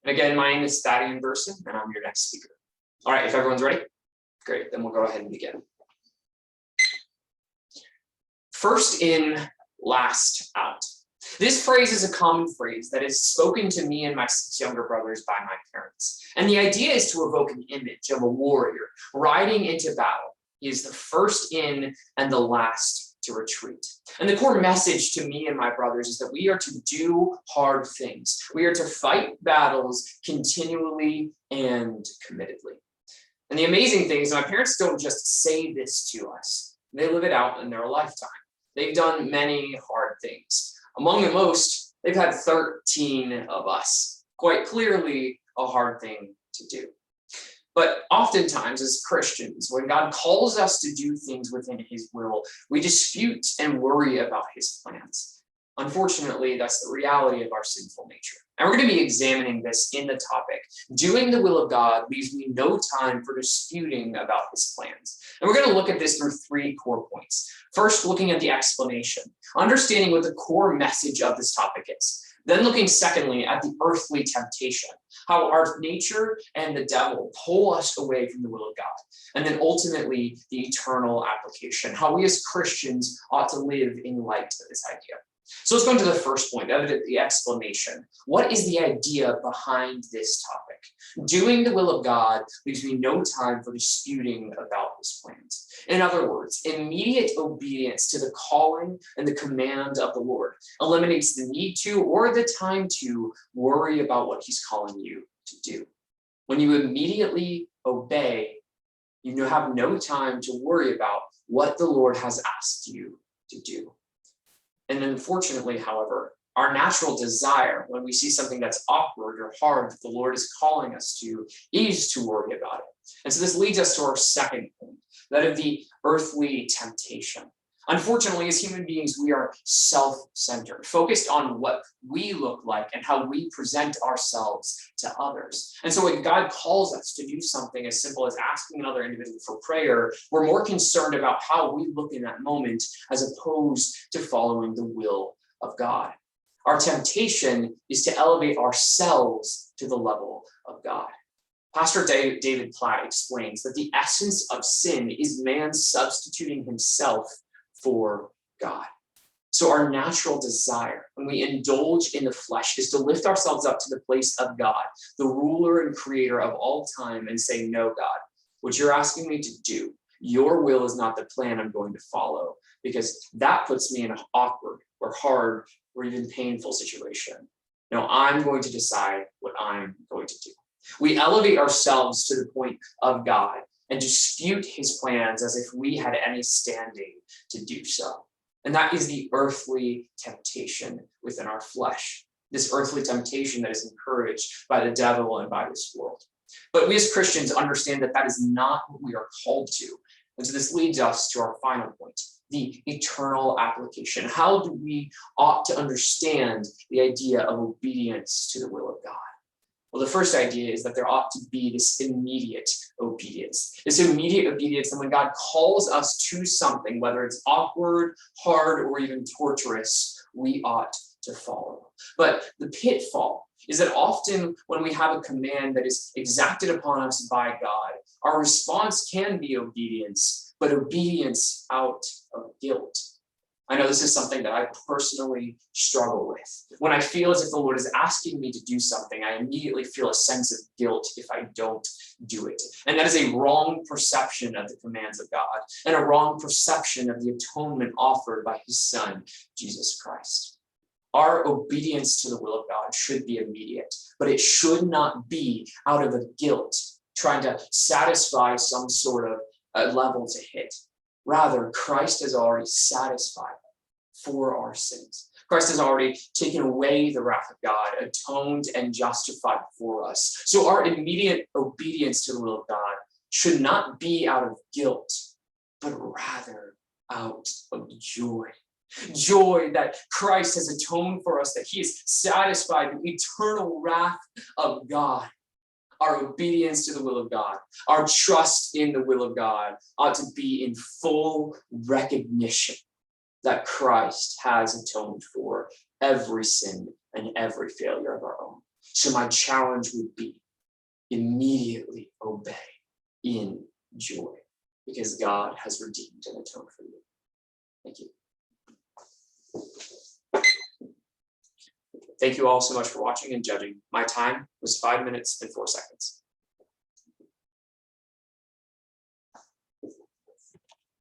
And again, my name is Thaddian Burson, and I'm your next speaker. All right, if everyone's ready, great, then we'll go ahead and begin. First in, last out. This phrase is a common phrase that is spoken to me and my 6 younger brothers by my parents. And the idea is to evoke an image of a warrior riding into battle. He is the first in and the last to retreat. And the core message to me and my brothers is that we are to do hard things. We are to fight battles continually and committedly. And the amazing thing is my parents don't just say this to us. They live it out in their lifetime. They've done many hard things. Among the most, they've had 13 of us. Quite clearly a hard thing to do. But oftentimes as Christians, when God calls us to do things within his will, we dispute and worry about his plans. Unfortunately, that's the reality of our sinful nature. And we're going to be examining this in the topic. Doing the will of God leaves me no time for disputing about his plans. And we're going to look at this through 3 core points. First, looking at the explanation, understanding what the core message of this topic is. Then looking secondly at the earthly temptation, how our nature and the devil pull us away from the will of God. And then ultimately the eternal application, how we as Christians ought to live in light of this idea. So let's go into the first point, the explanation. What is the idea behind this topic? Doing the will of God leaves me no time for disputing about his plans. In other words, immediate obedience to the calling and the command of the Lord eliminates the need to or the time to worry about what he's calling you to do. When you immediately obey, you have no time to worry about what the Lord has asked you to do. And unfortunately, however, our natural desire when we see something that's awkward or hard that the Lord is calling us to is to worry about it. And so this leads us to our second point, that of the earthly temptation. Unfortunately, as human beings, we are self-centered, focused on what we look like and how we present ourselves to others. And so when God calls us to do something as simple as asking another individual for prayer, we're more concerned about how we look in that moment as opposed to following the will of God. Our temptation is to elevate ourselves to the level of God. Pastor David Platt explains that the essence of sin is man substituting himself for God. So our natural desire when we indulge in the flesh is to lift ourselves up to the place of God, the ruler and creator of all time, and say, no, God, what you're asking me to do, your will is not the plan I'm going to follow, because that puts me in an awkward or hard or even painful situation. No, I'm going to decide what I'm going to do. We elevate ourselves to the point of God and dispute his plans as if we had any standing to do so. And that is the earthly temptation within our flesh, this earthly temptation that is encouraged by the devil and by this world. But we as Christians understand that that is not what we are called to. And so this leads us to our final point, the eternal application. How do we ought to understand the idea of obedience to the will of God? Well, the first idea is that there ought to be this immediate obedience. This immediate obedience, and when God calls us to something, whether it's awkward, hard, or even torturous, we ought to follow. But the pitfall is that often when we have a command that is exacted upon us by God, our response can be obedience, but obedience out of guilt. I know this is something that I personally struggle with. When I feel as if the Lord is asking me to do something, I immediately feel a sense of guilt if I don't do it. And that is a wrong perception of the commands of God and a wrong perception of the atonement offered by his son, Jesus Christ. Our obedience to the will of God should be immediate, but it should not be out of a guilt, trying to satisfy some sort of level to hit. Rather, Christ has already satisfied for our sins. Christ has already taken away the wrath of God, atoned and justified for us. So our immediate obedience to the will of God should not be out of guilt, but rather out of joy. Joy that Christ has atoned for us, that he has satisfied the eternal wrath of God. Our obedience to the will of God, our trust in the will of God ought to be in full recognition that Christ has atoned for every sin and every failure of our own. So my challenge would be immediately obey in joy, because God has redeemed and atoned for you. Thank you. Thank you all so much for watching and judging. My time was 5 minutes and 4 seconds.